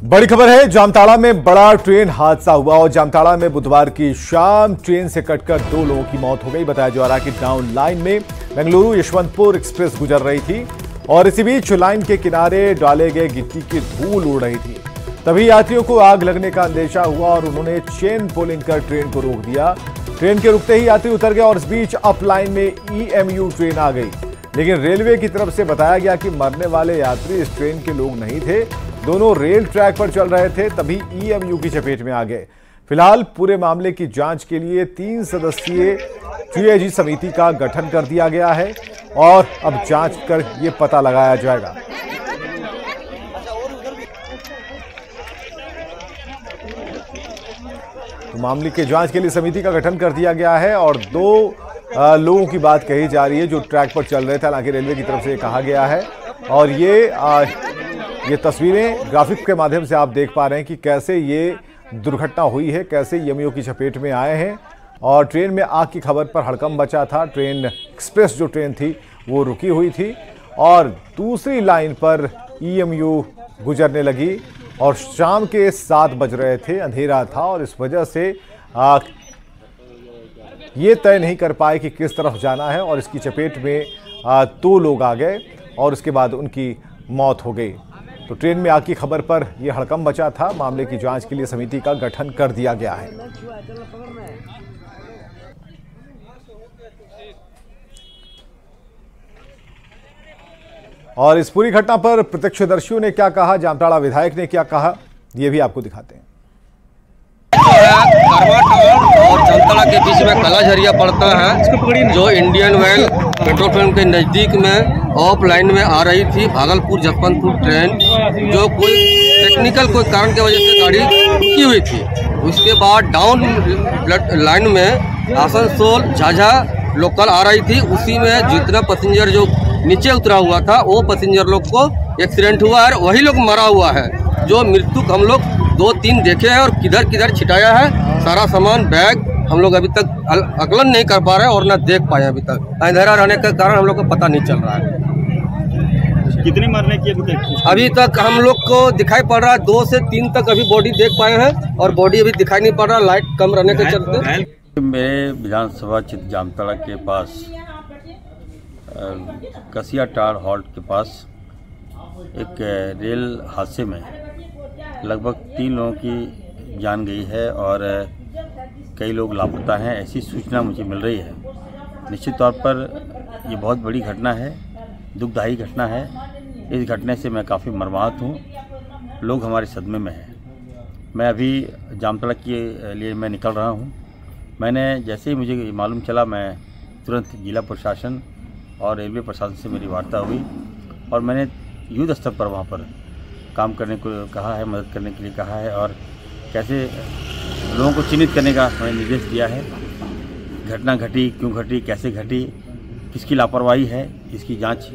बड़ी खबर है, जामताड़ा में बड़ा ट्रेन हादसा हुआ और जामताड़ा में बुधवार की शाम ट्रेन से कटकर 2 लोगों की मौत हो गई। बताया जा रहा है कि डाउन लाइन में बेंगलुरु यशवंतपुर एक्सप्रेस गुजर रही थी और इसी बीच लाइन के किनारे डाले गए गिट्टी की धूल उड़ रही थी। तभी यात्रियों को आग लगने का अंदेशा हुआ और उन्होंने चेन पुलिंग कर ट्रेन को रोक दिया। ट्रेन के रुकते ही यात्री उतर गए और इस बीच अप लाइन में EMU ट्रेन आ गई, लेकिन रेलवे की तरफ से बताया गया कि मरने वाले यात्री इस ट्रेन के लोग नहीं थे, दोनों रेल ट्रैक पर चल रहे थे, तभी EMU की चपेट में आ गए। फिलहाल पूरे मामले की जांच के लिए 3 सदस्यीय TAG समिति का गठन कर दिया गया है और अब जांच कर ये पता लगाया जाएगा। तो मामले की जांच के लिए समिति का गठन कर दिया गया है और 2 लोगों की बात कही जा रही है जो ट्रैक पर चल रहे थे। हालांकि रेलवे की तरफ से कहा गया है और ये तस्वीरें ग्राफिक के माध्यम से आप देख पा रहे हैं कि कैसे ये दुर्घटना हुई है, कैसे EMU की चपेट में आए हैं और ट्रेन में आग की खबर पर हड़कंप मचा था। ट्रेन एक्सप्रेस जो ट्रेन थी वो रुकी हुई थी और दूसरी लाइन पर EMU गुजरने लगी और शाम के 7 बज रहे थे, अंधेरा था और इस वजह से ये तय नहीं कर पाए कि किस तरफ जाना है और इसकी चपेट में 2 लोग आ गए और उसके बाद उनकी मौत हो गई। तो ट्रेन में आग की खबर पर यह हड़कंप मचा था। मामले की जांच के लिए समिति का गठन कर दिया गया है। और इस पूरी घटना पर प्रत्यक्षदर्शियों ने क्या कहा, जामताड़ा विधायक ने क्या कहा, ये भी आपको दिखाते हैं। और जामताड़ा के बीच में कलाझरिया पड़ता है जो इंडियन ऑयल पेट्रोल पंप के नज़दीक में ऑफ लाइन में आ रही थी भागलपुर जसवंतपुर ट्रेन, जो कोई टेक्निकल कोई कारण की वजह से गाड़ी रुकी हुई थी। उसके बाद डाउन लाइन में आसनसोल झाझा लोकल आ रही थी, उसी में जितना पैसेंजर जो नीचे उतरा हुआ था वो पैसेंजर लोग को एक्सीडेंट हुआ है, वही लोग मरा हुआ है। जो मृत्यु हम लोग 2-3 देखे हैं और किधर किधर छिटाया है सारा सामान बैग हम लोग अभी तक आकलन नहीं कर पा रहे हैं और ना देख पाए अभी तक। अंधेरा रहने के कारण हम लोग को पता नहीं चल रहा है कितनी मरने की अभी तक हम लोग को दिखाई पड़ रहा है 2 से 3 तक अभी बॉडी देख पाए हैं और बॉडी अभी दिखाई नहीं पड़ रहा, लाइट कम रहने के चलते। मेरे विधानसभा क्षेत्र जामताड़ा के पास कसिया टार हॉल्ट के पास एक रेल हादसे में लगभग 3 लोगों की जान गई है और कई लोग लापता हैं, ऐसी सूचना मुझे मिल रही है। निश्चित तौर पर ये बहुत बड़ी घटना है, दुखदायी घटना है। इस घटने से मैं काफ़ी मर्माहत हूँ, लोग हमारे सदमे में हैं। मैं अभी जामताड़ा के लिए मैं निकल रहा हूँ। मैंने जैसे ही मुझे मालूम चला मैं तुरंत जिला प्रशासन और रेलवे प्रशासन से मेरी वार्ता हुई और मैंने युद्ध स्तर पर वहाँ पर काम करने को कहा है, मदद करने के लिए कहा है और कैसे लोगों को चिन्हित करने का मैंने निर्देश दिया है। घटना घटी, क्यों घटी, कैसे घटी, किसकी लापरवाही है, इसकी जांच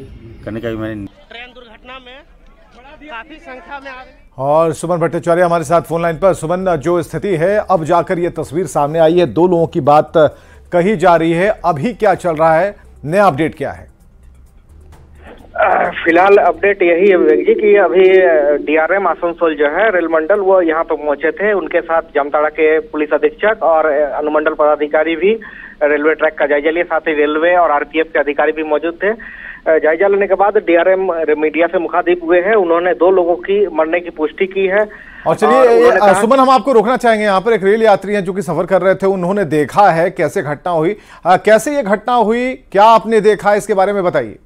करने का भी मैंने। ट्रेन दुर्घटना में काफी संख्या में आ गई। और सुमन भट्टाचार्य हमारे साथ फोन लाइन पर। सुमन, जो स्थिति है अब जाकर ये तस्वीर सामने आई है, 2 लोगों की बात कही जा रही है, अभी क्या चल रहा है, नया अपडेट क्या है? फिलहाल अपडेट यही है विवेक जी कि अभी DRM आसनसोल जो है रेल मंडल वो यहाँ पर पहुंचे थे, उनके साथ जामताड़ा के पुलिस अधीक्षक और अनुमंडल पदाधिकारी भी रेलवे ट्रैक का जायजा लिए, साथ ही रेलवे और RPF के अधिकारी भी मौजूद थे। जायजा लेने के बाद DRM मीडिया से मुखातिब हुए हैं, उन्होंने 2 लोगों की मरने की पुष्टि की है। और चलिए सुमन, हम आपको रोकना चाहेंगे, यहाँ पर एक रेल यात्री हैं जो कि सफर कर रहे थे, उन्होंने देखा है कैसे घटना हुई, कैसे ये घटना हुई, क्या आपने देखा, इसके बारे में बताइए।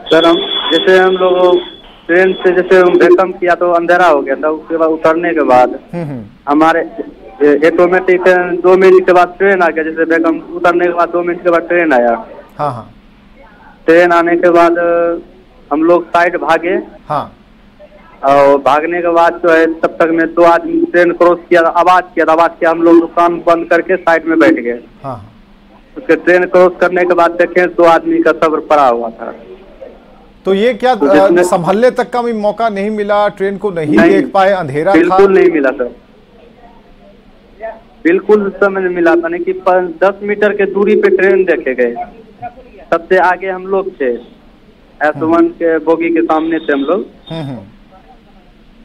सर हम लोग ट्रेन से जैसे वेलकम किया तो अंधेरा हो गया था, उसके बाद उतरने के बाद हमारे ऑटोमेटिक 2 मिनट के बाद ट्रेन आ गया। जैसे वेलकम उतरने के बाद 2 मिनट के बाद ट्रेन आया। हाँ। ट्रेन आने के बाद हम लोग साइड भागे। हाँ। और भागने के बाद जो है तब तक में 2 आदमी ट्रेन क्रॉस किया, आवाज किया, हम लोग दुकान बंद करके साइड में बैठ गए। हाँ। उसके ट्रेन क्रॉस करने के बाद देखे 2 आदमी का सब्र पड़ा हुआ था। तो ये क्या संभलने तक का भी मौका नहीं मिला, ट्रेन को नहीं देख पाए, अंधेरा था? बिल्कुल नहीं मिला सर, बिल्कुल समय नहीं मिला। मैंने कि 10 मीटर के दूरी पे ट्रेन देखे गए, सबसे आगे हम लोग थे, S1 के बोगी के सामने थे हम लोग।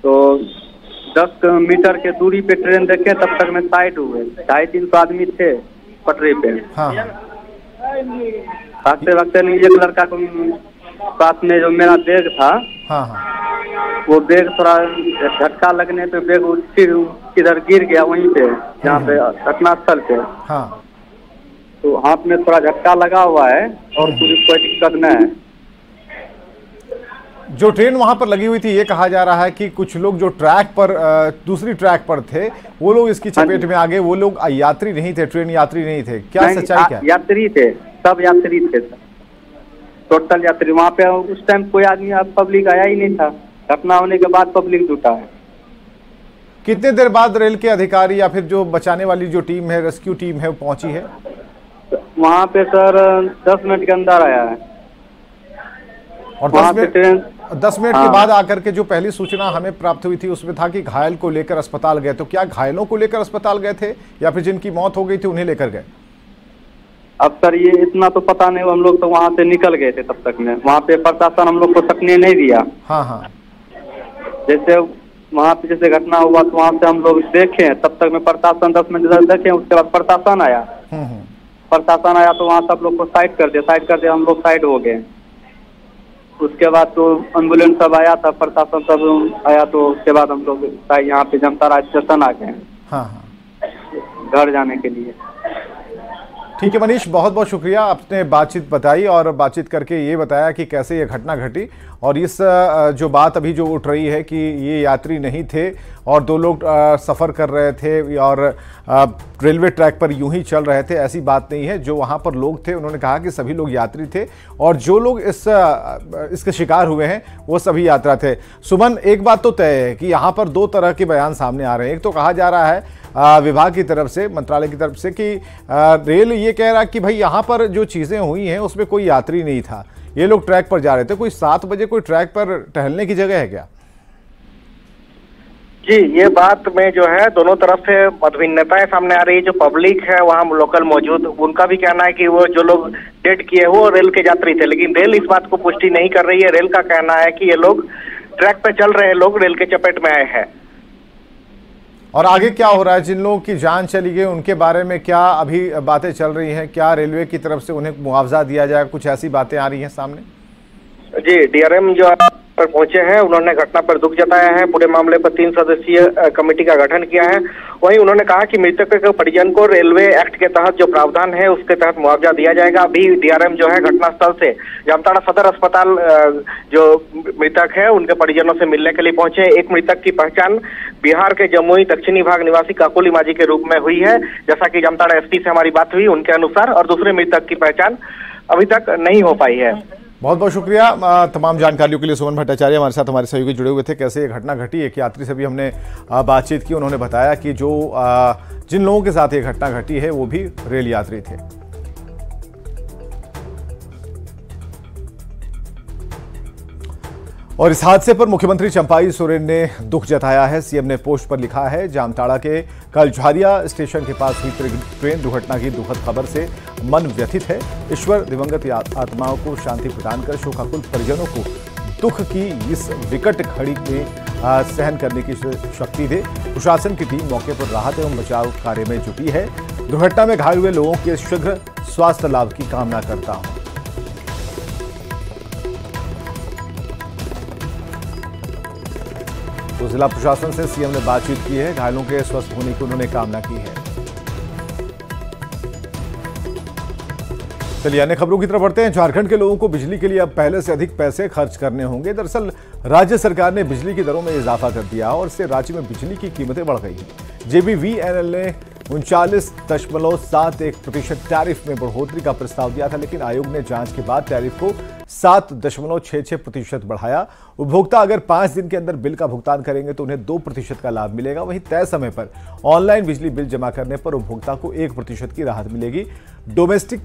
तो 10 मीटर के दूरी पे ट्रेन देखे, तब तक में साइड हुए। 250-300 आदमी थे पटरी पे। हाँ भागते भागते नहीं, एक लड़का को पास में जो मेरा बैग था, हाँ हाँ, वो बैग थोड़ा झटका लगने पे बैग किधर गिर गया वहीं पे, जहाँ पे घटनास्थल पे। हाँ, तो हाथ में थोड़ा झटका लगा हुआ है और कोई दिक्कत नहीं है। जो ट्रेन वहां पर लगी हुई थी, ये कहा जा रहा है कि कुछ लोग जो ट्रैक पर दूसरी ट्रैक पर थे, वो लोग इसकी चपेट में आ गए। वो लोग यात्री नहीं थे, ट्रेन यात्री नहीं थे, क्या सच्चाई क्या? यात्री थे, सब यात्री थे, टोटल यात्री। वहाँ पे उस टाइम कोई आदमी पब्लिक आया ही नहीं था। घटना होने के बाद पब्लिक जुटा है। कितने देर बाद रेल के अधिकारी या फिर जो बचाने वाली जो टीम है, रेस्क्यू टीम है, वो पहुंची है वहाँ पे? सर 10 मिनट के अंदर आया है। और 10 मिनट के बाद आकर के जो पहली सूचना हमें प्राप्त हुई थी उसमें था कि घायल को लेकर अस्पताल गए। तो क्या घायलों को लेकर अस्पताल गए थे या फिर जिनकी मौत हो गई थी उन्हें लेकर गए? अब सर ये इतना तो पता नहीं, हम लोग तो वहाँ से निकल गए थे तब तक में। वहाँ पे प्रशासन हम लोग को तकने नहीं दिया। हाँ हाँ, जैसे वहाँ पे जैसे घटना हुआ तो वहाँ से हम लोग देखे, तब तक में प्रशासन 10 मिनट देखे। उसके बाद प्रशासन आया। प्रशासन आया तो वहाँ सब लोग को साइड कर दिया। हम लोग साइड हो गए। उसके बाद तो एम्बुलेंस सब आया था, प्रशासन सब आया। तो उसके बाद हम लोग यहाँ पे जामताड़ा स्टेशन आ गए। हाँ हाँ, घर जाने के लिए। ठीक है मनीष, बहुत बहुत शुक्रिया, आपने बातचीत बताई और बातचीत करके ये बताया कि कैसे ये घटना घटी। और इस जो बात अभी जो उठ रही है कि ये यात्री नहीं थे और 2 लोग सफ़र कर रहे थे और रेलवे ट्रैक पर यूं ही चल रहे थे, ऐसी बात नहीं है। जो वहाँ पर लोग थे उन्होंने कहा कि सभी लोग यात्री थे और जो लोग इसके शिकार हुए हैं वो सभी यात्रा थे। सुमन, एक बात तो तय है कि यहाँ पर 2 तरह के बयान सामने आ रहे हैं। एक तो कहा जा रहा है विभाग की तरफ से, मंत्रालय की तरफ से, कि रेल ये कह रहा है कि भाई यहाँ पर जो चीज़ें हुई हैं उसमें कोई यात्री नहीं था, ये लोग ट्रैक पर जा रहे थे। कोई 7 बजे कोई ट्रैक पर टहलने की जगह है क्या? जी, ये बात में जो है दोनों तरफ से मतभिन्नताएं सामने आ रही है। जो पब्लिक है वहाँ लोकल मौजूद, उनका भी कहना है कि वो जो लोग डेट किए वो रेल के यात्री थे, लेकिन रेल इस बात को पुष्टि नहीं कर रही है। रेल का कहना है कि ये लोग ट्रैक पे चल रहे लोग रेल के चपेट में आए हैं। और आगे क्या हो रहा है? जिन लोगों की जान चली गई उनके बारे में क्या अभी बातें चल रही हैं? क्या रेलवे की तरफ से उन्हें मुआवजा दिया जाएगा? कुछ ऐसी बातें आ रही हैं सामने? जी, डीआरएम जो पर पहुंचे हैं, उन्होंने घटना पर दुख जताया है। पूरे मामले पर 3 सदस्यीय कमेटी का गठन किया है। वहीं उन्होंने कहा कि मृतक के परिजन को रेलवे एक्ट के तहत जो प्रावधान है उसके तहत मुआवजा दिया जाएगा। अभी डीआरएम जो है घटनास्थल से जामताड़ा सदर अस्पताल जो मृतक है उनके परिजनों से मिलने के लिए पहुंचे। एक मृतक की पहचान बिहार के जमुई दक्षिणी भाग निवासी काकुली माझी के रूप में हुई है, जैसा कि जामताड़ा एसपी से हमारी बात हुई उनके अनुसार, और दूसरे मृतक की पहचान अभी तक नहीं हो पाई है। बहुत बहुत शुक्रिया तमाम जानकारियों के लिए। सुमन भट्टाचार्य हमारे साथ, हमारे सहयोगी जुड़े हुए थे। कैसे ये घटना घटी, एक यात्री से भी हमने बातचीत की, उन्होंने बताया कि जो जिन लोगों के साथ ये घटना घटी है वो भी रेल यात्री थे। और इस हादसे पर मुख्यमंत्री चंपाई सोरेन ने दुख जताया है। सीएम ने पोस्ट पर लिखा है, जामताड़ा के कलझारिया स्टेशन के पास हुई ट्रेन दुर्घटना की दुखद खबर से मन व्यथित है। ईश्वर दिवंगत आत्माओं को शांति प्रदान कर शोकाकुल परिजनों को दुख की इस विकट घड़ी में सहन करने की शक्ति दे। प्रशासन की टीम मौके पर राहत एवं बचाव कार्य में जुटी है। दुर्घटना में घायल हुए लोगों के शीघ्र स्वास्थ्य लाभ की कामना करता हूं। तो जिला प्रशासन से सीएम ने बातचीत की है, घायलों के स्वस्थ होने की उन्होंने कामना की है। चलिए अन्य खबरों की तरफ बढ़ते हैं। झारखंड के लोगों को बिजली के लिए अब पहले से अधिक पैसे खर्च करने होंगे। दरअसल राज्य सरकार ने बिजली की दरों में इजाफा कर दिया और इससे राज्य में बिजली की कीमतें बढ़ गई हैं। जेबीवीएनएल ने 39.71% टैरिफ में बढ़ोतरी का प्रस्ताव दिया था, लेकिन आयोग ने जांच के बाद टैरिफ को 7.66% बढ़ाया। उपभोक्ता अगर 5 दिन के अंदर बिल का भुगतान करेंगे तो उन्हें 2% का लाभ मिलेगा। वहीं तय समय पर ऑनलाइन बिजली बिल जमा करने पर उपभोक्ता को 1% की राहत मिलेगी। डोमेस्टिक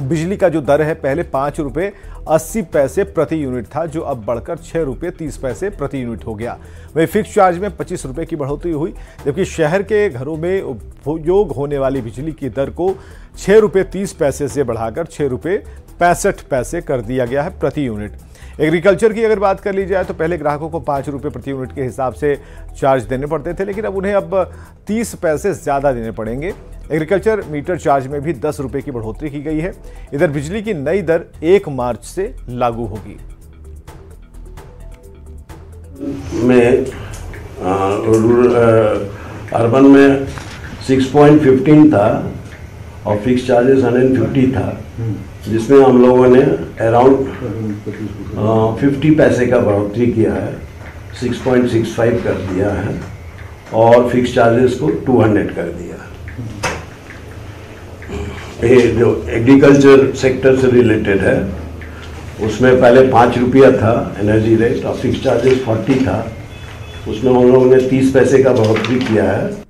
बिजली का जो दर है पहले 5 रुपये 80 पैसे प्रति यूनिट था, जो अब बढ़कर 6 रुपये 30 पैसे प्रति यूनिट हो गया। वहीं फिक्स चार्ज में 25 रुपये की बढ़ोतरी हुई, जबकि शहर के घरों में उपयोग होने वाली बिजली की दर को 6 रुपये 30 पैसे से बढ़ाकर 6 रुपये 65 पैसे कर दिया गया है प्रति यूनिट। एग्रीकल्चर की अगर बात कर ली जाए तो पहले ग्राहकों को 5 रुपये प्रति यूनिट के हिसाब से चार्ज देने पड़ते थे, लेकिन अब उन्हें अब 30 पैसे ज़्यादा देने पड़ेंगे। एग्रीकल्चर मीटर चार्ज में भी 10 रुपये की बढ़ोतरी की गई है। इधर बिजली की नई दर 1 मार्च से लागू होगी। में अर्बन में 6.15 था और फिक्स चार्जेस 150 था, जिसमें हम लोगों ने अराउंड 50 पैसे का बढ़ोतरी किया है, 6.65 कर दिया है और फिक्स चार्जेस को 200 कर दिया। ये जो एग्रीकल्चर सेक्टर से रिलेटेड है उसमें पहले 5 रुपया था एनर्जी रेट और फिक्स चार्जेस 40 था, उसमें हम लोगों ने 30 पैसे का बढ़ोतरी किया है।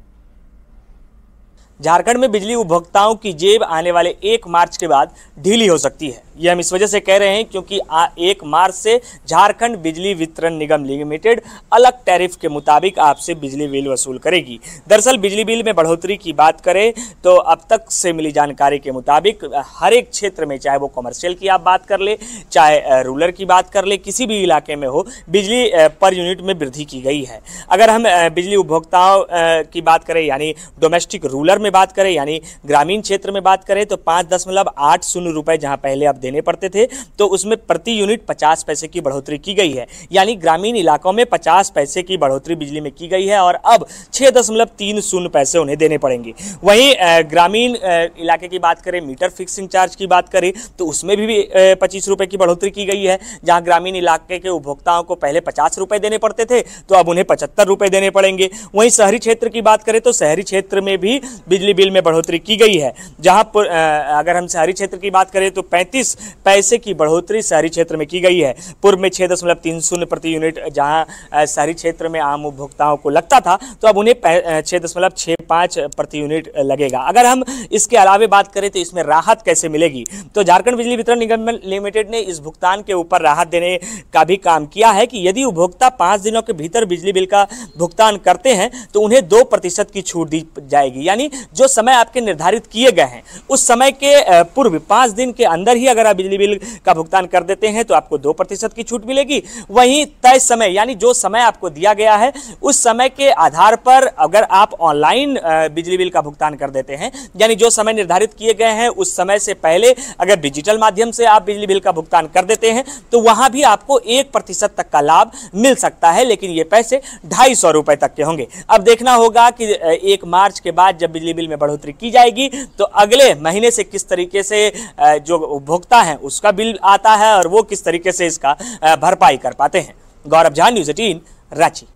झारखंड में बिजली उपभोक्ताओं की जेब आने वाले 1 मार्च के बाद ढीली हो सकती है। ये हम इस वजह से कह रहे हैं क्योंकि 1 मार्च से झारखंड बिजली वितरण निगम लिमिटेड अलग टैरिफ के मुताबिक आपसे बिजली बिल वसूल करेगी। दरअसल बिजली बिल में बढ़ोतरी की बात करें तो अब तक से मिली जानकारी के मुताबिक हर एक क्षेत्र में, चाहे वो कमर्शियल की आप बात कर ले, चाहे रूरल की बात कर ले, किसी भी इलाके में हो, बिजली पर यूनिट में वृद्धि की गई है। अगर हम बिजली उपभोक्ताओं की बात करें यानी डोमेस्टिक रूरल में बात करें यानी ग्रामीण क्षेत्र में बात करें तो 5.80 रुपए जहां पहले अब देने पड़ते थे तो उसमें प्रति यूनिट 50 पैसे की बढ़ोतरी की गई है। यानी ग्रामीण इलाकों में 50 पैसे की बढ़ोतरी बिजली में की गई है और अब 6.30 पैसे उन्हें देने पड़ेंगे। वहीं ग्रामीण इलाके की बात करें, मीटर फिक्सिंग चार्ज की बात करें तो उसमें भी 25 रुपए की बढ़ोतरी की गई है। जहां ग्रामीण इलाके के उपभोक्ताओं को पहले 50 रुपए देने पड़ते थे तो अब उन्हें 75 रुपए देने पड़ेंगे। वहीं शहरी क्षेत्र की बात करें तो शहरी क्षेत्र में भी बिजली बिल में बढ़ोतरी की गई है। जहां पर अगर हम शहरी क्षेत्र की बात करें तो 35 पैसे की बढ़ोतरी शहरी क्षेत्र में की गई है। पूर्व में 6.30 प्रति यूनिट जहां शहरी क्षेत्र में आम उपभोक्ताओं को लगता था तो अब उन्हें 6.65 प्रति यूनिट लगेगा। अगर हम इसके अलावे बात करें तो इसमें राहत कैसे मिलेगी तो झारखंड बिजली वितरण निगम लिमिटेड ने इस भुगतान के ऊपर राहत देने का भी काम किया है कि यदि उपभोक्ता 5 दिनों के भीतर बिजली बिल का भुगतान करते हैं तो उन्हें 2% की छूट दी जाएगी। यानी जो समय आपके निर्धारित किए गए हैं उस समय के पूर्व 5 दिन के अंदर ही अगर आप बिजली बिल का भुगतान कर देते हैं तो आपको 2% की छूट मिलेगी। वहीं तय समय यानी जो समय आपको दिया गया है उस समय के आधार पर अगर आप ऑनलाइन बिजली बिल का भुगतान कर देते हैं यानी जो समय निर्धारित किए गए हैं उस समय से पहले अगर डिजिटल माध्यम से आप बिजली बिल का भुगतान कर देते हैं तो वहां भी आपको 1% तक का लाभ मिल सकता है, लेकिन ये पैसे 250 रुपए तक के होंगे। अब देखना होगा कि 1 मार्च के बाद जब बिजली बिल में बढ़ोतरी की जाएगी तो अगले महीने से किस तरीके से जो उपभोक्ता है उसका बिल आता है और वो किस तरीके से इसका भरपाई कर पाते हैं। गौरव झा, न्यूज़ 18, रांची।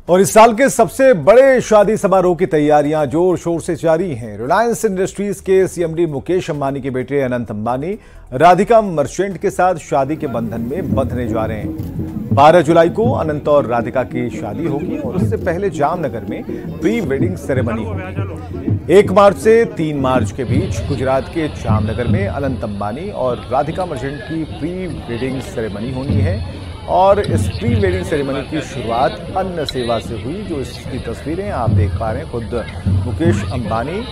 और इस साल के सबसे बड़े शादी समारोह की तैयारियां जोर शोर से जारी हैं। रिलायंस इंडस्ट्रीज के सीएमडी मुकेश अंबानी के बेटे अनंत अंबानी राधिका मर्चेंट के साथ शादी के बंधन में बंधने जा रहे हैं। 12 जुलाई को अनंत और राधिका की शादी होगी और उससे पहले जामनगर में प्री वेडिंग सेरेमनी होगी। 1 मार्च से 3 मार्च के बीच गुजरात के जामनगर में अनंत अंबानी और राधिका मर्चेंट की प्री वेडिंग सेरेमनी होनी है और इस प्री वेडिंग सेरेमनी की शुरुआत अन्न सेवा से हुई। जो इसकी तस्वीरें आप देख पा रहे हैं, खुद मुकेश अंबानी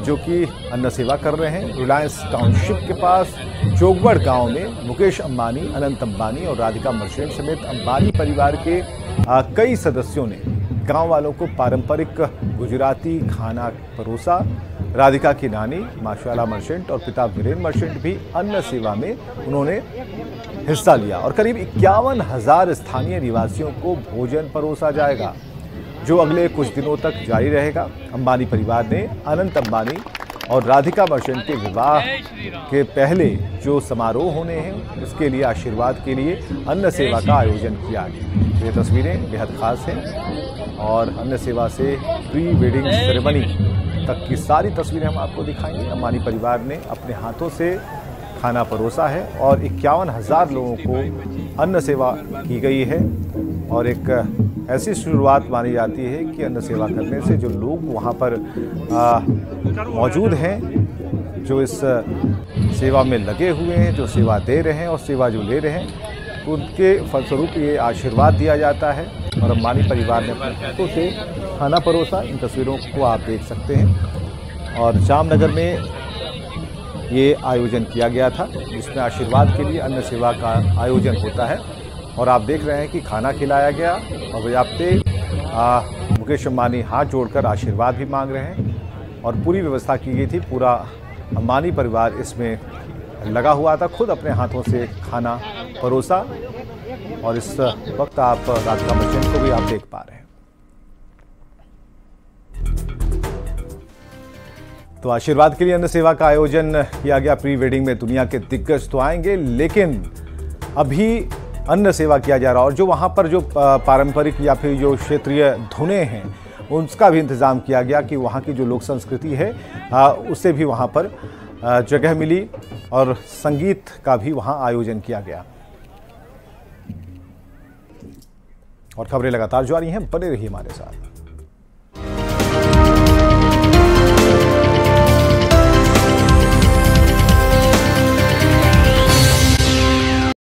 जो कि अन्न सेवा कर रहे हैं। रिलायंस टाउनशिप के पास जोगवड़ गांव में मुकेश अंबानी, अनंत अंबानी और राधिका मर्चेंट समेत अंबानी परिवार के कई सदस्यों ने गांव वालों को पारंपरिक गुजराती खाना परोसा। राधिका की नानी माशाला मर्चेंट और पिता वीरेन मर्चेंट भी अन्न सेवा में उन्होंने हिस्सा लिया और करीब 51,000 स्थानीय निवासियों को भोजन परोसा जाएगा जो अगले कुछ दिनों तक जारी रहेगा। अंबानी परिवार ने अनंत अंबानी और राधिका मर्चेंट के विवाह के पहले जो समारोह होने हैं उसके लिए आशीर्वाद के लिए अन्न सेवा का आयोजन किया गया। ये तस्वीरें बेहद खास हैं और अन्न सेवा से प्री वेडिंग सेरेमनी तक की सारी तस्वीरें हम आपको दिखाएंगे। अंबानी परिवार ने अपने हाथों से खाना परोसा है और 51,000 लोगों को अन्न सेवा की गई है और एक ऐसी शुरुआत मानी जाती है कि अन्न सेवा करने से जो लोग वहाँ पर मौजूद हैं, जो इस सेवा में लगे हुए हैं, जो सेवा दे रहे हैं और सेवा जो ले रहे हैं, तो उनके फलस्वरूप ये आशीर्वाद दिया जाता है। और अंबानी परिवार ने अपने हाथों से खाना परोसा। इन तस्वीरों को आप देख सकते हैं और जामनगर में ये आयोजन किया गया था, जिसमें आशीर्वाद के लिए अन्न सेवा का आयोजन होता है। और आप देख रहे हैं कि खाना खिलाया गया और बजाते मुकेश अंबानी हाथ जोड़कर आशीर्वाद भी मांग रहे हैं और पूरी व्यवस्था की गई थी। पूरा अंबानी परिवार इसमें लगा हुआ था, खुद अपने हाथों से खाना परोसा। और इस वक्त आप राधिका बच्चन को भी आप देख पा रहे हैं। तो आशीर्वाद के लिए अन्न सेवा का आयोजन किया गया। प्री वेडिंग में दुनिया के दिग्गज तो आएंगे, लेकिन अभी अन्न सेवा किया जा रहा है। और जो वहाँ पर जो पारंपरिक या फिर जो क्षेत्रीय धुनें हैं, उसका भी इंतज़ाम किया गया कि वहाँ की जो लोक संस्कृति है उसे भी वहाँ पर जगह मिली और संगीत का भी वहाँ आयोजन किया गया। और खबरें लगातार जारी हैं, बने रहिए हमारे साथ।